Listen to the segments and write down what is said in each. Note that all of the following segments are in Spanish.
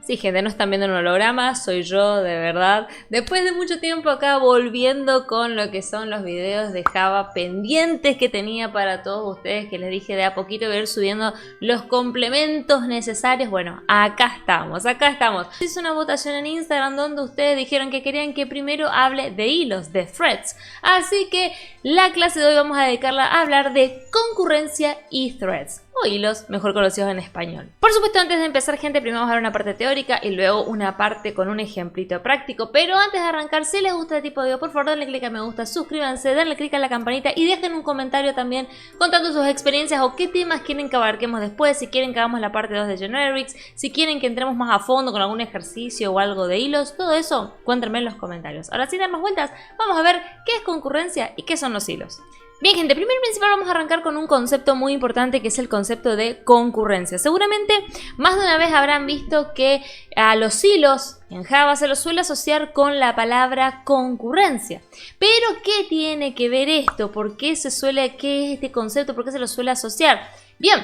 Sí, gente, no están viendo un holograma, soy yo, de verdad. Después de mucho tiempo acá volviendo con lo que son los videos de Java pendientes que tenía para todos ustedes, que les dije de a poquito voy a ir subiendo los complementos necesarios. Bueno, acá estamos, acá estamos. Hice una votación en Instagram donde ustedes dijeron que querían que primero hable de hilos, de threads. Así que la clase de hoy vamos a dedicarla a hablar de concurrencia y threads. O hilos, mejor conocidos en español. Por supuesto, antes de empezar, gente, primero vamos a ver una parte teórica y luego una parte con un ejemplito práctico. Pero antes de arrancar, si les gusta este tipo de video, por favor denle click a me gusta, suscríbanse, denle click a la campanita y dejen un comentario también contando sus experiencias o qué temas quieren que abarquemos después, si quieren que hagamos la parte 2 de generics, si quieren que entremos más a fondo con algún ejercicio o algo de hilos, todo eso, cuéntenme en los comentarios. Ahora, sin darnos vueltas, vamos a ver qué es concurrencia y qué son los hilos. Bien, gente, primero y principal vamos a arrancar con un concepto muy importante que es el concepto de concurrencia. Seguramente más de una vez habrán visto que a los hilos en Java se los suele asociar con la palabra concurrencia. Pero, ¿qué tiene que ver esto? ¿Por qué se suele, qué es este concepto? ¿Por qué se lo suele asociar? Bien.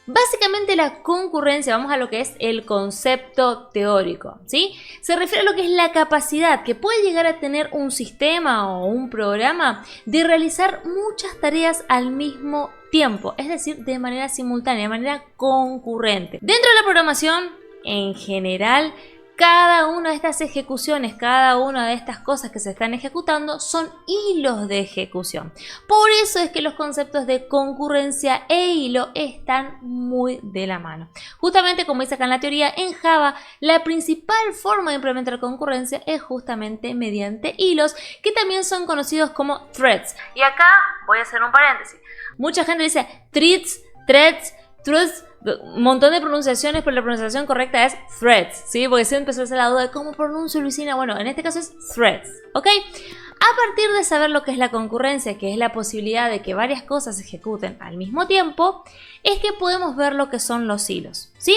Básicamente la concurrencia, vamos a lo que es el concepto teórico, ¿sí? Se refiere a lo que es la capacidad que puede llegar a tener un sistema o un programa de realizar muchas tareas al mismo tiempo, es decir, de manera simultánea, de manera concurrente. Dentro de la programación, en general, cada una de estas ejecuciones, cada una de estas cosas que se están ejecutando son hilos de ejecución. Por eso es que los conceptos de concurrencia e hilo están muy de la mano. Justamente como dice acá en la teoría, en Java la principal forma de implementar concurrencia es justamente mediante hilos, que también son conocidos como threads. Y acá voy a hacer un paréntesis. Mucha gente dice threads, un montón de pronunciaciones, pero la pronunciación correcta es threads, ¿sí? Porque siempre se hace la duda de cómo pronuncio Luisina. Bueno, en este caso es threads, ¿ok? A partir de saber lo que es la concurrencia, que es la posibilidad de que varias cosas se ejecuten al mismo tiempo, es que podemos ver lo que son los hilos, ¿sí?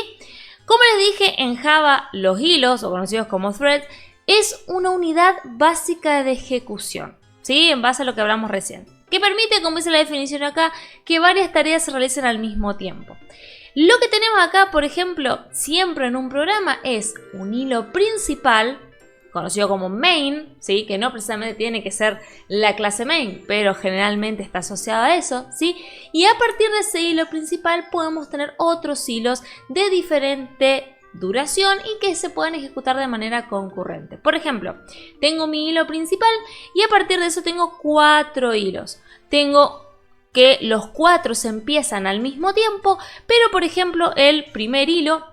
Como les dije, en Java los hilos, o conocidos como threads, es una unidad básica de ejecución, ¿sí? En base a lo que hablamos recién, que permite, como dice la definición acá, que varias tareas se realicen al mismo tiempo. Lo que tenemos acá, por ejemplo, siempre en un programa es un hilo principal, conocido como main, ¿sí? Que no precisamente tiene que ser la clase main, pero generalmente está asociado a eso, ¿sí? Y a partir de ese hilo principal podemos tener otros hilos de diferente duración y que se pueden ejecutar de manera concurrente. Por ejemplo, tengo mi hilo principal y a partir de eso tengo 4 hilos. Tengo que los 4 se empiezan al mismo tiempo, pero por ejemplo el primer hilo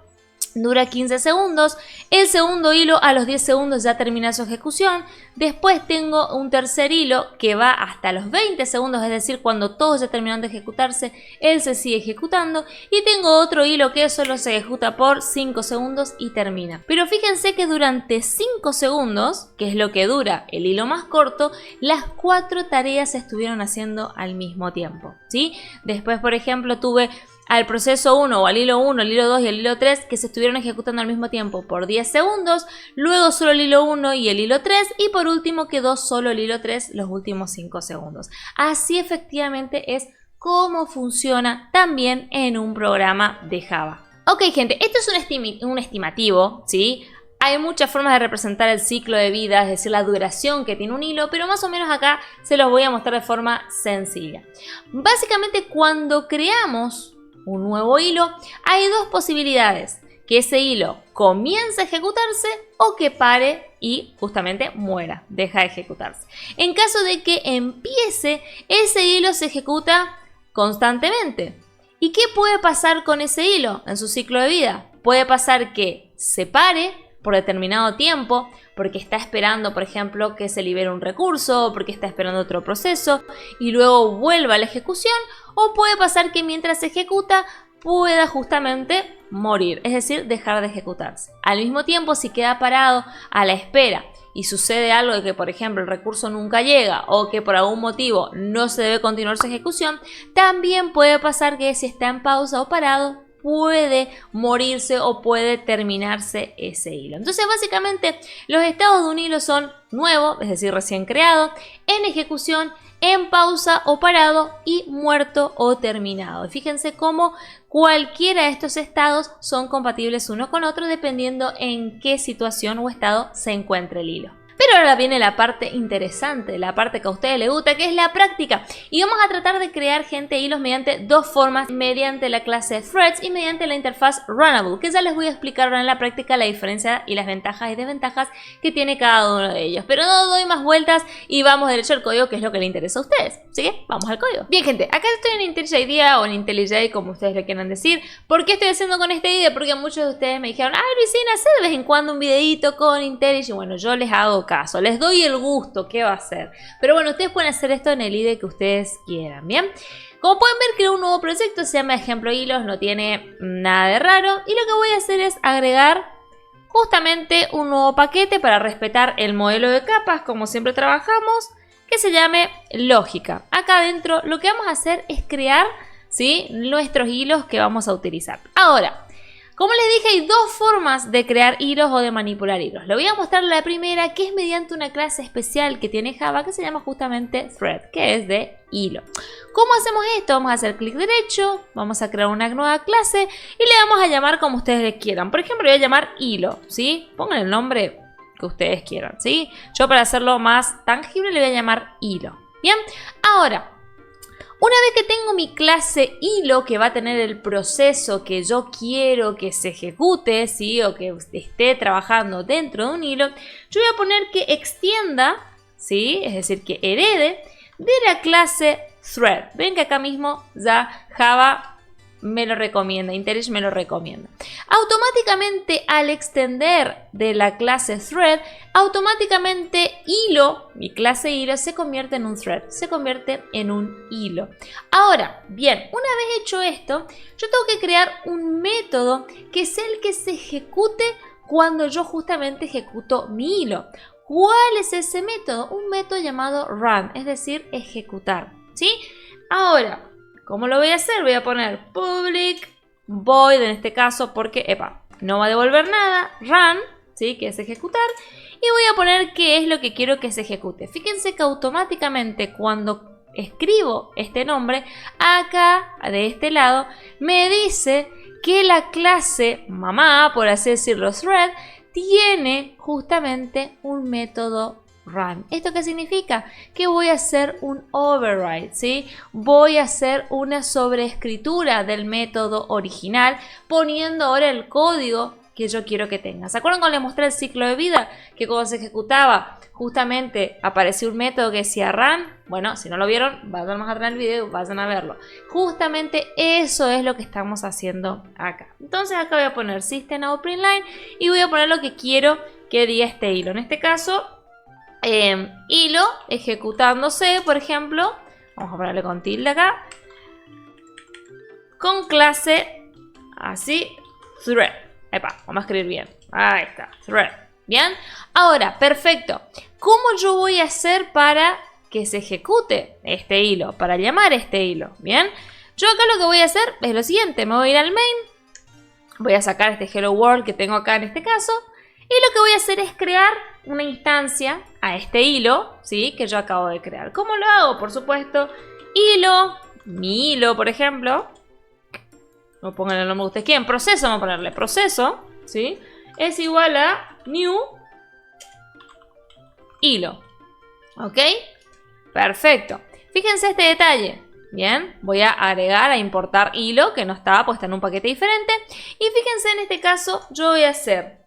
dura 15 segundos, el segundo hilo a los 10 segundos ya termina su ejecución, después tengo un tercer hilo que va hasta los 20 segundos, es decir, cuando todos ya terminan de ejecutarse, él se sigue ejecutando, y tengo otro hilo que solo se ejecuta por 5 segundos y termina. Pero fíjense que durante 5 segundos, que es lo que dura el hilo más corto, las 4 tareas se estuvieron haciendo al mismo tiempo, ¿sí? Después, por ejemplo, tuve al proceso 1 o al hilo 1, el hilo 2 y el hilo 3 que se estuvieron ejecutando al mismo tiempo por 10 segundos, luego solo el hilo 1 y el hilo 3 y por último quedó solo el hilo 3 los últimos 5 segundos. Así efectivamente es como funciona también en un programa de Java. Ok, gente, esto es un estimativo, ¿sí? Hay muchas formas de representar el ciclo de vida, es decir, la duración que tiene un hilo, pero más o menos acá se los voy a mostrar de forma sencilla. Básicamente, cuando creamos un nuevo hilo, hay dos posibilidades: que ese hilo comience a ejecutarse o que pare y justamente muera, deja de ejecutarse. En caso de que empiece, ese hilo se ejecuta constantemente. ¿Y qué puede pasar con ese hilo en su ciclo de vida? Puede pasar que se pare por determinado tiempo, porque está esperando, por ejemplo, que se libere un recurso, porque está esperando otro proceso y luego vuelva a la ejecución, o puede pasar que mientras se ejecuta pueda justamente morir, es decir, dejar de ejecutarse. Al mismo tiempo, si queda parado a la espera y sucede algo de que, por ejemplo, el recurso nunca llega o que por algún motivo no se debe continuar su ejecución, también puede pasar que si está en pausa o parado, puede morirse o puede terminarse ese hilo. Entonces, básicamente, los estados de un hilo son nuevo, es decir, recién creado, en ejecución, en pausa o parado y muerto o terminado. Fíjense cómo cualquiera de estos estados son compatibles uno con otro dependiendo en qué situación o estado se encuentre el hilo. Pero ahora viene la parte interesante, la parte que a ustedes les gusta, que es la práctica. Y vamos a tratar de crear, gente, hilos mediante dos formas, mediante la clase Threads y mediante la interfaz Runnable, que ya les voy a explicar ahora en la práctica la diferencia y las ventajas y desventajas que tiene cada uno de ellos. Pero no doy más vueltas y vamos derecho al código, que es lo que les interesa a ustedes. Así que vamos al código. Bien, gente, acá estoy en IntelliJ IDEA o en IntelliJ, como ustedes le quieran decir. ¿Por qué estoy haciendo con este video? Porque muchos de ustedes me dijeron, ay, Luisina, hace de vez en cuando un videito con IntelliJ. Y bueno, yo les hago caso, les doy el gusto, ¿qué va a hacer? Pero bueno, ustedes pueden hacer esto en el IDE que ustedes quieran, ¿bien? Como pueden ver, creo un nuevo proyecto, se llama Ejemplo Hilos, no tiene nada de raro. Y lo que voy a hacer es agregar justamente un nuevo paquete para respetar el modelo de capas, como siempre trabajamos, que se llame Lógica. Acá adentro lo que vamos a hacer es crear, ¿sí?, nuestros hilos que vamos a utilizar. Ahora, como les dije, hay dos formas de crear hilos o de manipular hilos. Le voy a mostrar la primera, que es mediante una clase especial que tiene Java, que se llama justamente Thread, que es de hilo. ¿Cómo hacemos esto? Vamos a hacer clic derecho, vamos a crear una nueva clase y le vamos a llamar como ustedes le quieran. Por ejemplo, le voy a llamar hilo, ¿sí? Pongan el nombre que ustedes quieran, ¿sí? Yo, para hacerlo más tangible, le voy a llamar hilo. Bien, ahora, una vez que tengo mi clase hilo, que va a tener el proceso que yo quiero que se ejecute, ¿sí?, o que esté trabajando dentro de un hilo, yo voy a poner que extienda, ¿sí?, es decir, que herede de la clase thread. Ven que acá mismo ya Java me lo recomienda, IntelliJ me lo recomienda. Automáticamente, al extender de la clase thread, automáticamente hilo, mi clase hilo, se convierte en un thread, se convierte en un hilo. Ahora, bien, una vez hecho esto, yo tengo que crear un método que es el que se ejecute cuando yo justamente ejecuto mi hilo. ¿Cuál es ese método? Un método llamado run, es decir, ejecutar, ¿sí? Ahora, ¿cómo lo voy a hacer? Voy a poner public void en este caso porque, no va a devolver nada, run, ¿sí?, que es ejecutar, y voy a poner qué es lo que quiero que se ejecute. Fíjense que automáticamente cuando escribo este nombre, acá de este lado, me dice que la clase mamá, por así decirlo, thread, tiene justamente un método run. ¿Esto qué significa? Que voy a hacer un override, ¿sí? Voy a hacer una sobreescritura del método original, poniendo ahora el código que yo quiero que tenga. ¿Se acuerdan cuando les mostré el ciclo de vida? Que cuando se ejecutaba, justamente apareció un método que decía run. Bueno, si no lo vieron, vayan más atrás del video, vayan a verlo. Justamente eso es lo que estamos haciendo acá. Entonces acá voy a poner system.out.println y voy a poner lo que quiero que diga este hilo. En este caso, hilo ejecutándose, por ejemplo, vamos a ponerle con tilde acá, con clase así, thread. Vamos a escribir bien. Ahí está, thread. Bien, ahora, perfecto. ¿Cómo yo voy a hacer para que se ejecute este hilo? Para llamar este hilo. Bien, yo acá lo que voy a hacer es lo siguiente. Me voy a ir al main, voy a sacar este hello world que tengo acá en este caso, y lo que voy a hacer es crear una instancia a este hilo, ¿sí?, que yo acabo de crear. ¿Cómo lo hago? Por supuesto, hilo, mi hilo, por ejemplo, no pongan el nombre que ustedes quieran, proceso, vamos a ponerle proceso, ¿sí?, es igual a new hilo. ¿Ok? Perfecto. Fíjense este detalle. Bien, voy a agregar, a importar hilo, que no estaba, pues está en un paquete diferente. Y fíjense, en este caso, yo voy a hacer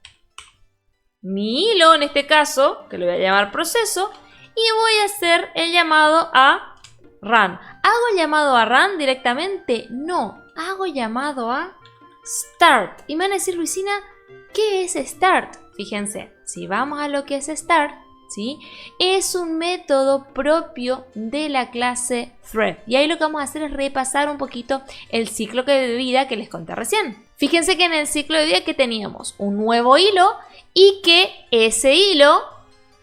mi hilo, en este caso, que lo voy a llamar proceso, y voy a hacer el llamado a run. ¿Hago llamado a run directamente? No, hago llamado a start. Y me van a decir, Luisina, ¿qué es start? Fíjense, si vamos a lo que es start, ¿sí?, es un método propio de la clase thread. Y ahí lo que vamos a hacer es repasar un poquito el ciclo de vida que les conté recién. Fíjense que en el ciclo de vida que teníamos un nuevo hilo y que ese hilo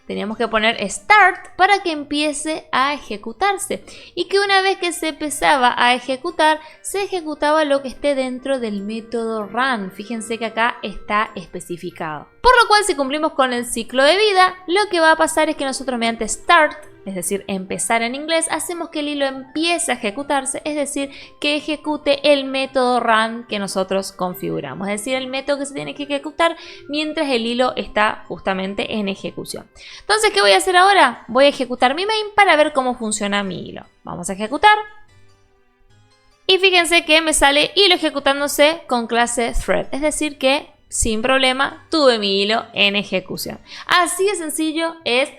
teníamos que poner start para que empiece a ejecutarse. Y que una vez que se empezaba a ejecutar, se ejecutaba lo que esté dentro del método run. Fíjense que acá está especificado. Por lo cual, si cumplimos con el ciclo de vida, lo que va a pasar es que nosotros mediante start es decir, empezar en inglés, hacemos que el hilo empiece a ejecutarse, es decir, que ejecute el método run que nosotros configuramos, es decir, el método que se tiene que ejecutar mientras el hilo está justamente en ejecución. Entonces, ¿qué voy a hacer ahora? Voy a ejecutar mi main para ver cómo funciona mi hilo. Vamos a ejecutar. Y fíjense que me sale hilo ejecutándose con clase thread, es decir que sin problema tuve mi hilo en ejecución. Así de sencillo es.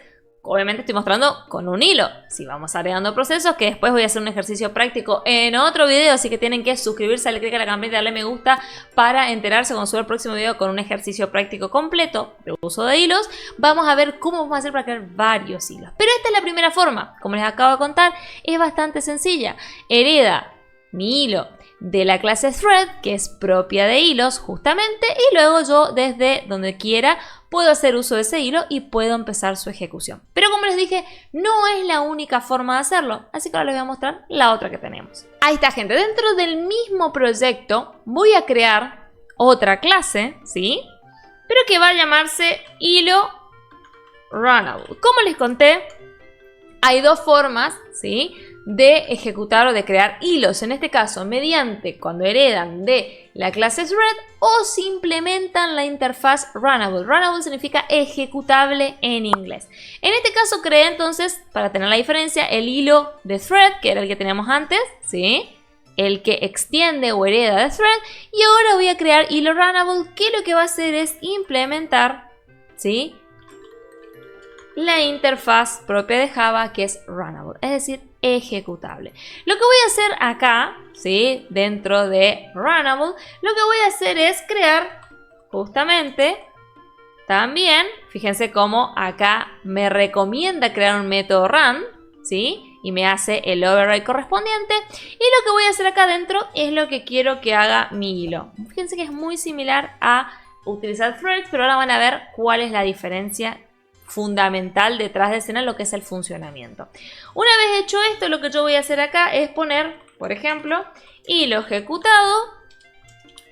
Obviamente estoy mostrando con un hilo. Si vamos agregando procesos, que después voy a hacer un ejercicio práctico en otro video, así que tienen que suscribirse, darle clic a la campanita, darle me gusta para enterarse cuando suba el próximo video con un ejercicio práctico completo de uso de hilos. Vamos a ver cómo vamos a hacer para crear varios hilos. Pero esta es la primera forma, como les acabo de contar, es bastante sencilla. Hereda mi hilo de la clase thread, que es propia de hilos justamente, y luego yo desde donde quiera puedo hacer uso de ese hilo y puedo empezar su ejecución. Pero como les dije, no es la única forma de hacerlo, así que ahora les voy a mostrar la otra que tenemos. Ahí está, gente. Dentro del mismo proyecto voy a crear otra clase, ¿sí? Pero que va a llamarse hilo runnable. Como les conté, hay dos formas, ¿sí?, de ejecutar o de crear hilos. En este caso, mediante cuando heredan de la clase thread o si implementan la interfaz runnable. Runnable significa ejecutable en inglés. En este caso creé entonces, para tener la diferencia, el hilo de thread, que era el que teníamos antes, ¿sí?, el que extiende o hereda de thread, y ahora voy a crear hilo runnable, que lo que va a hacer es implementar, ¿sí?, la interfaz propia de Java, que es runnable, es decir, ejecutable. Lo que voy a hacer acá, ¿sí?, dentro de runnable, lo que voy a hacer es crear justamente también, fíjense cómo acá me recomienda crear un método run, ¿sí?, y me hace el override correspondiente. Y lo que voy a hacer acá adentro es lo que quiero que haga mi hilo. Fíjense que es muy similar a utilizar threads, pero ahora van a ver cuál es la diferencia fundamental detrás de escena, lo que es el funcionamiento. Una vez hecho esto, lo que yo voy a hacer acá es poner, por ejemplo, hilo ejecutado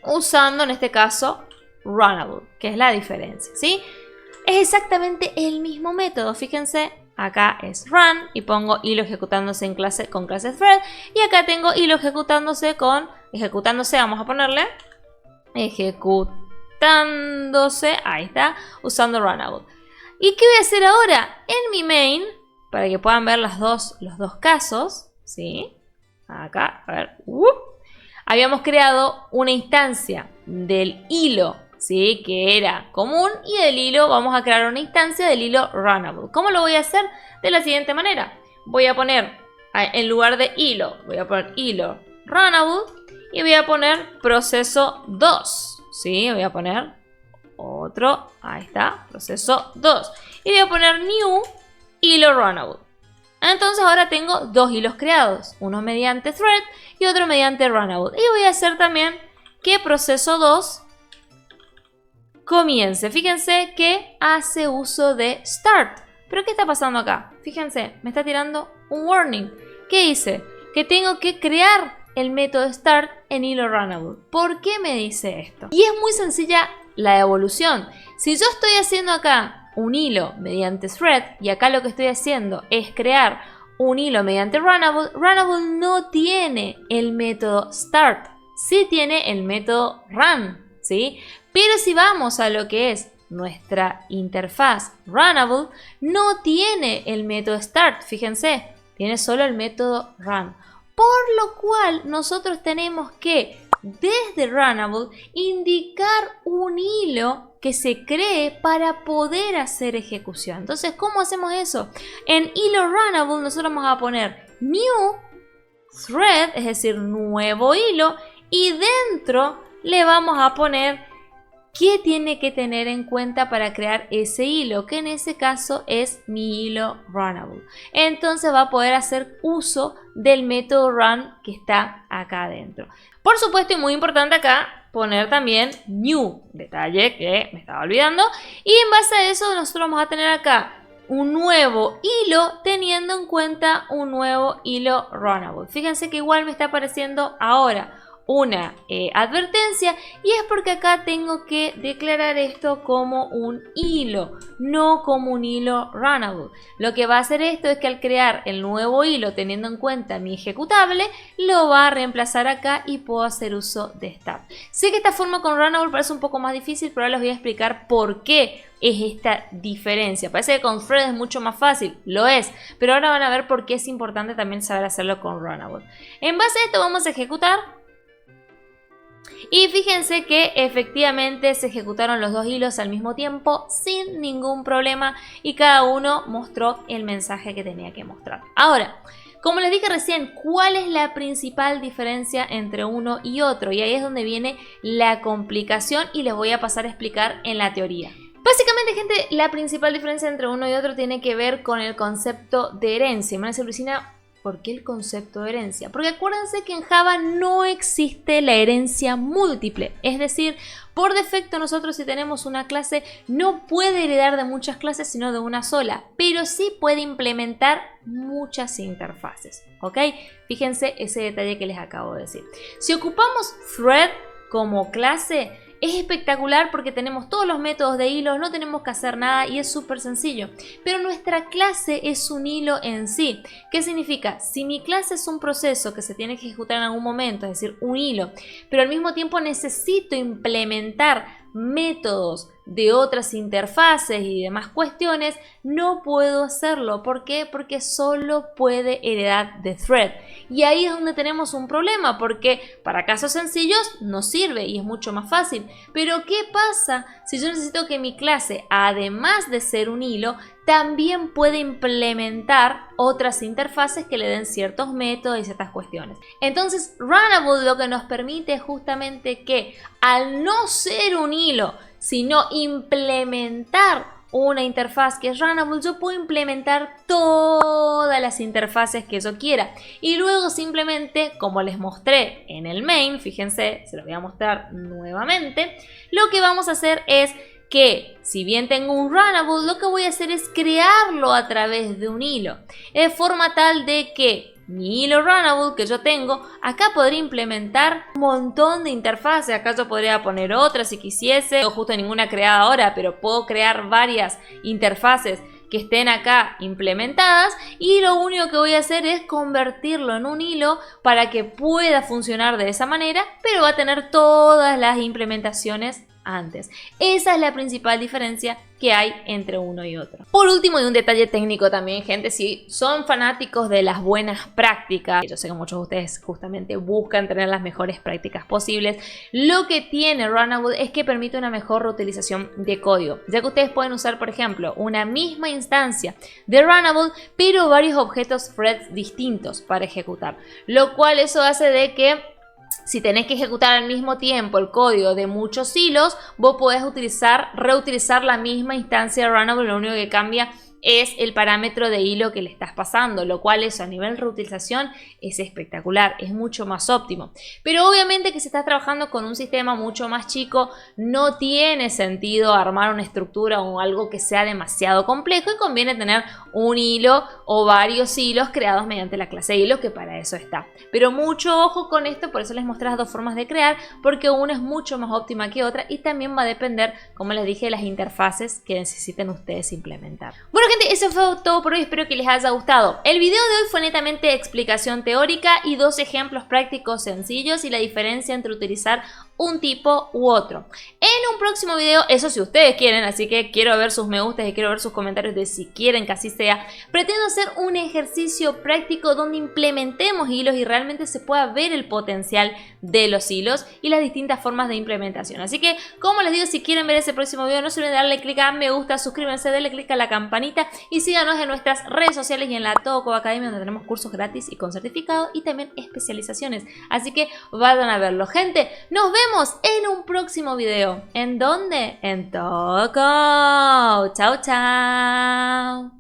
usando en este caso runnable, que es la diferencia, ¿sí? Es exactamente el mismo método. Fíjense, acá es run y pongo hilo ejecutándose en clase con clase thread, y acá tengo hilo ejecutándose con vamos a ponerle ejecutándose, ahí está, usando runnable. ¿Y qué voy a hacer ahora? En mi main, para que puedan ver los dos casos, ¿sí? Acá, a ver, habíamos creado una instancia del hilo, ¿sí?, que era común, y del hilo vamos a crear una instancia del hilo runnable. ¿Cómo lo voy a hacer? De la siguiente manera. Voy a poner, en lugar de hilo, voy a poner hilo runnable y voy a poner proceso 2, ¿sí? Voy a poner otro, ahí está, proceso 2. Y voy a poner new hilo runnable. Entonces ahora tengo dos hilos creados, uno mediante thread y otro mediante runnable. Y voy a hacer también que proceso 2 comience. Fíjense que hace uso de start. ¿Pero qué está pasando acá? Fíjense, me está tirando un warning. ¿Qué dice? Que tengo que crear el método start en hilo runnable. ¿Por qué me dice esto? Y es muy sencilla la evolución. Si yo estoy haciendo acá un hilo mediante thread y acá lo que estoy haciendo es crear un hilo mediante runnable, runnable no tiene el método start, sí tiene el método run, ¿sí? Pero si vamos a lo que es nuestra interfaz runnable, no tiene el método start, fíjense, tiene solo el método run. Por lo cual nosotros tenemos que desde runnable indicar un hilo que se cree para poder hacer ejecución. Entonces, ¿cómo hacemos eso? En hilo runnable nosotros vamos a poner new thread, es decir, nuevo hilo, y dentro le vamos a poner qué tiene que tener en cuenta para crear ese hilo, que en ese caso es mi hilo runnable. Entonces va a poder hacer uso del método run que está acá adentro. Por supuesto, y muy importante acá, poner también new, detalle que me estaba olvidando, y en base a eso nosotros vamos a tener acá un nuevo hilo teniendo en cuenta un nuevo hilo runnable. Fíjense que igual me está apareciendo ahora una advertencia, y es porque acá tengo que declarar esto como un hilo, no como un hilo runnable. Lo que va a hacer esto es que al crear el nuevo hilo teniendo en cuenta mi ejecutable, lo va a reemplazar acá y puedo hacer uso de start. Sé que esta forma con runnable parece un poco más difícil, pero ahora les voy a explicar por qué es esta diferencia. Parece que con thread es mucho más fácil, lo es, pero ahora van a ver por qué es importante también saber hacerlo con runnable. En base a esto vamos a ejecutar. Y fíjense que efectivamente se ejecutaron los dos hilos al mismo tiempo sin ningún problema y cada uno mostró el mensaje que tenía que mostrar. Ahora, como les dije recién, ¿cuál es la principal diferencia entre uno y otro? Y ahí es donde viene la complicación y les voy a pasar a explicar en la teoría. Básicamente, gente, la principal diferencia entre uno y otro tiene que ver con el concepto de herencia. Me van a decir, Lucina, ¿por qué el concepto de herencia? Porque acuérdense que en Java no existe la herencia múltiple. Es decir, por defecto nosotros si tenemos una clase no puede heredar de muchas clases sino de una sola. Pero sí puede implementar muchas interfaces. ¿Ok? Fíjense ese detalle que les acabo de decir. Si ocupamos thread como clase, es espectacular porque tenemos todos los métodos de hilos, no tenemos que hacer nada y es súper sencillo. Pero nuestra clase es un hilo en sí. ¿Qué significa? Si mi clase es un proceso que se tiene que ejecutar en algún momento, es decir, un hilo, pero al mismo tiempo necesito implementar métodos de otras interfaces y demás cuestiones, no puedo hacerlo. ¿Por qué? Porque solo puede heredar de thread. Y ahí es donde tenemos un problema, porque para casos sencillos no sirve y es mucho más fácil. Pero ¿qué pasa si yo necesito que mi clase, además de ser un hilo, también puede implementar otras interfaces que le den ciertos métodos y ciertas cuestiones? Entonces, Runnable lo que nos permite es justamente que al no ser un hilo, sino implementar una interfaz que es Runnable, yo puedo implementar todas las interfaces que yo quiera. Y luego simplemente, como les mostré en el main, fíjense, se lo voy a mostrar nuevamente, lo que vamos a hacer es que si bien tengo un Runnable, lo que voy a hacer es crearlo a través de un hilo. De forma tal de que mi hilo Runnable que yo tengo, acá podría implementar un montón de interfaces. Acá yo podría poner otras si quisiese, no justo ninguna creada ahora, pero puedo crear varias interfaces que estén acá implementadas y lo único que voy a hacer es convertirlo en un hilo para que pueda funcionar de esa manera, pero va a tener todas las implementaciones antes. Esa es la principal diferencia que hay entre uno y otro. Por último, y un detalle técnico también, gente, si son fanáticos de las buenas prácticas, yo sé que muchos de ustedes justamente buscan tener las mejores prácticas posibles, lo que tiene Runnable es que permite una mejor reutilización de código, ya que ustedes pueden usar, por ejemplo, una misma instancia de Runnable, pero varios objetos threads distintos para ejecutar, lo cual eso hace de que si tenés que ejecutar al mismo tiempo el código de muchos hilos, vos podés reutilizar la misma instancia de Runnable, lo único que cambia es el parámetro de hilo que le estás pasando, lo cual eso a nivel reutilización es espectacular, es mucho más óptimo. Pero obviamente que si estás trabajando con un sistema mucho más chico, no tiene sentido armar una estructura o algo que sea demasiado complejo y conviene tener un hilo o varios hilos creados mediante la clase hilo, que para eso está. Pero mucho ojo con esto, por eso les mostré las dos formas de crear, porque una es mucho más óptima que otra y también va a depender, como les dije, de las interfaces que necesiten ustedes implementar. Bueno, gente, eso fue todo por hoy, espero que les haya gustado. El video de hoy fue netamente explicación teórica y dos ejemplos prácticos sencillos y la diferencia entre utilizar un tipo u otro. En un próximo video, eso si ustedes quieren, así que quiero ver sus me gustas y quiero ver sus comentarios de si quieren que así sea, pretendo hacer un ejercicio práctico donde implementemos hilos y realmente se pueda ver el potencial de los hilos y las distintas formas de implementación. Así que, como les digo, si quieren ver ese próximo video, no se olviden de darle clic a me gusta, suscríbanse, denle clic a la campanita y síganos en nuestras redes sociales y en la Todoco Academia, donde tenemos cursos gratis y con certificado y también especializaciones. Así que vayan a verlo, gente. Nos vemos en un próximo video. ¿En dónde? En Todoco. Chao, chao.